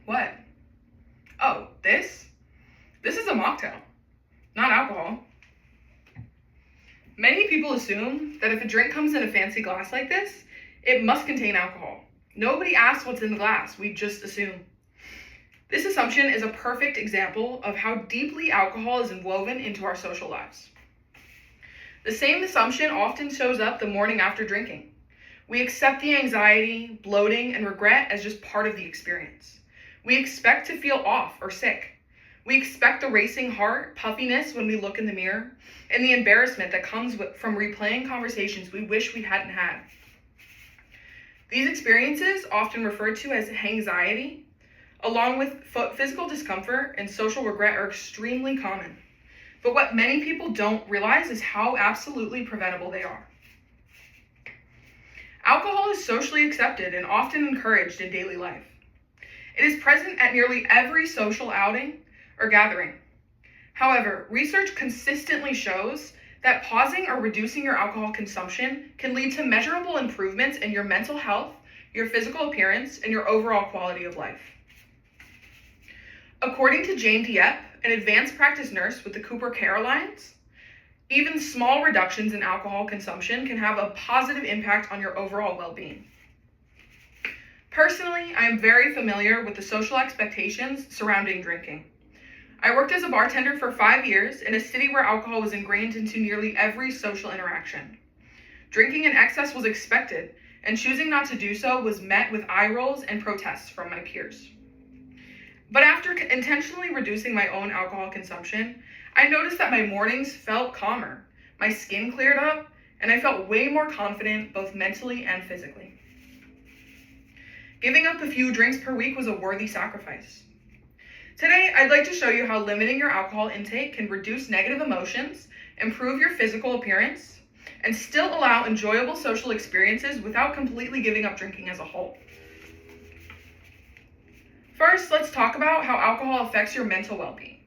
What? Oh, this? This is a mocktail, not alcohol. Many people assume that if a drink comes in a fancy glass like this, it must contain alcohol. Nobody asks what's in the glass, we just assume. This assumption is a perfect example of how deeply alcohol is woven into our social lives. The same assumption often shows up the morning after drinking. We accept the anxiety, bloating, and regret as just part of the experience. We expect to feel off or sick. We expect the racing heart, puffiness when we look in the mirror, and the embarrassment that comes from replaying conversations we wish we hadn't had. These experiences, often referred to as anxiety, along with physical discomfort and social regret, are extremely common. But what many people don't realize is how absolutely preventable they are. Alcohol is socially accepted and often encouraged in daily life. It is present at nearly every social outing or gathering. However, research consistently shows that pausing or reducing your alcohol consumption can lead to measurable improvements in your mental health, your physical appearance, and your overall quality of life. According to Jane Dieppe, an advanced practice nurse with the Cooper Care Alliance, even small reductions in alcohol consumption can have a positive impact on your overall well-being. Personally, I am very familiar with the social expectations surrounding drinking. I worked as a bartender for 5 years in a city where alcohol was ingrained into nearly every social interaction. Drinking in excess was expected, and choosing not to do so was met with eye rolls and protests from my peers. But after intentionally reducing my own alcohol consumption, I noticed that my mornings felt calmer, my skin cleared up, and I felt way more confident both mentally and physically. Giving up a few drinks per week was a worthy sacrifice. Today, I'd like to show you how limiting your alcohol intake can reduce negative emotions, improve your physical appearance, and still allow enjoyable social experiences without completely giving up drinking as a whole. First, let's talk about how alcohol affects your mental well-being.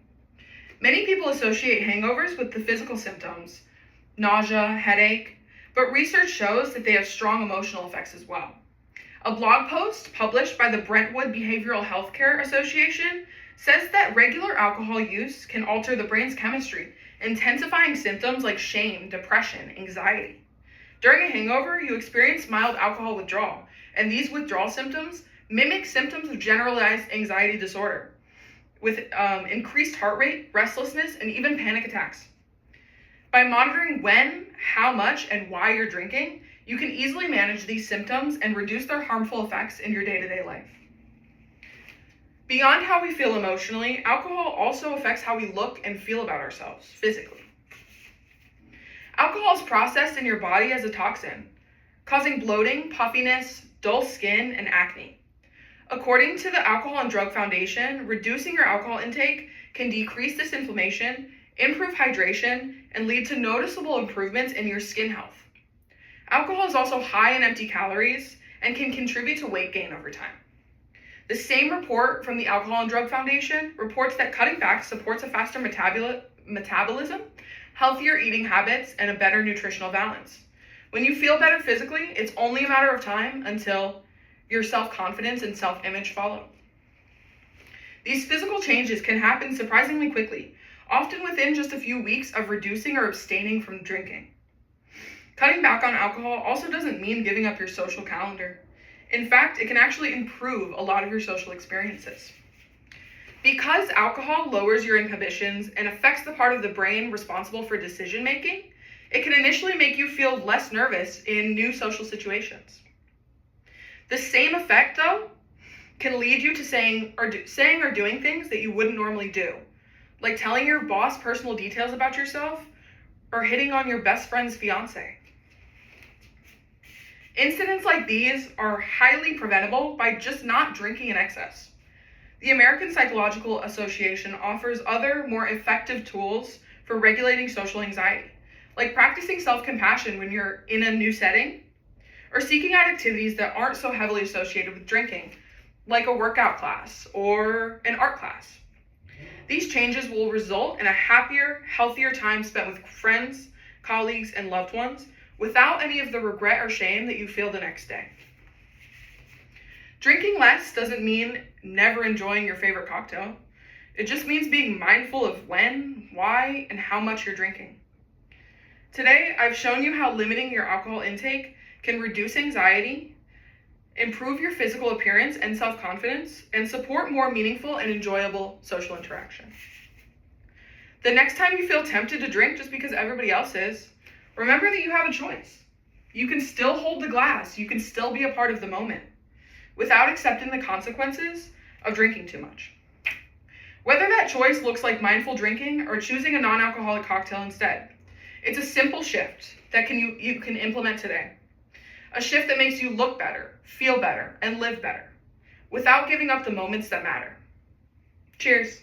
Many people associate hangovers with the physical symptoms, nausea, headache, but research shows that they have strong emotional effects as well. A blog post published by the Brentwood Behavioral Healthcare Association says that regular alcohol use can alter the brain's chemistry, intensifying symptoms like shame, depression, anxiety. During a hangover, you experience mild alcohol withdrawal, and these withdrawal symptoms mimic symptoms of generalized anxiety disorder, with increased heart rate, restlessness, and even panic attacks. By monitoring when, how much, and why you're drinking, you can easily manage these symptoms and reduce their harmful effects in your day-to-day life. Beyond how we feel emotionally, alcohol also affects how we look and feel about ourselves physically. Alcohol is processed in your body as a toxin, causing bloating, puffiness, dull skin, and acne. According to the Alcohol and Drug Foundation, reducing your alcohol intake can decrease this inflammation, improve hydration, and lead to noticeable improvements in your skin health. Alcohol is also high in empty calories and can contribute to weight gain over time. The same report from the Alcohol and Drug Foundation reports that cutting back supports a faster metabolism, healthier eating habits, and a better nutritional balance. When you feel better physically, it's only a matter of time until your self-confidence and self-image follow. These physical changes can happen surprisingly quickly, often within just a few weeks of reducing or abstaining from drinking. Cutting back on alcohol also doesn't mean giving up your social calendar. In fact, it can actually improve a lot of your social experiences. Because alcohol lowers your inhibitions and affects the part of the brain responsible for decision making, it can initially make you feel less nervous in new social situations. The same effect, though, can lead you to saying or doing things that you wouldn't normally do, like telling your boss personal details about yourself or hitting on your best friend's fiance. Incidents like these are highly preventable by just not drinking in excess. The American Psychological Association offers other, more effective tools for regulating social anxiety, like practicing self-compassion when you're in a new setting, or seeking out activities that aren't so heavily associated with drinking, like a workout class or an art class. These changes will result in a happier, healthier time spent with friends, colleagues, and loved ones, without any of the regret or shame that you feel the next day. Drinking less doesn't mean never enjoying your favorite cocktail. It just means being mindful of when, why, and how much you're drinking. Today, I've shown you how limiting your alcohol intake can reduce anxiety, improve your physical appearance and self-confidence, and support more meaningful and enjoyable social interaction. The next time you feel tempted to drink just because everybody else is, remember that you have a choice. You can still hold the glass. You can still be a part of the moment without accepting the consequences of drinking too much. Whether that choice looks like mindful drinking or choosing a non-alcoholic cocktail instead, it's a simple shift that you can implement today. A shift that makes you look better, feel better, and live better without giving up the moments that matter. Cheers.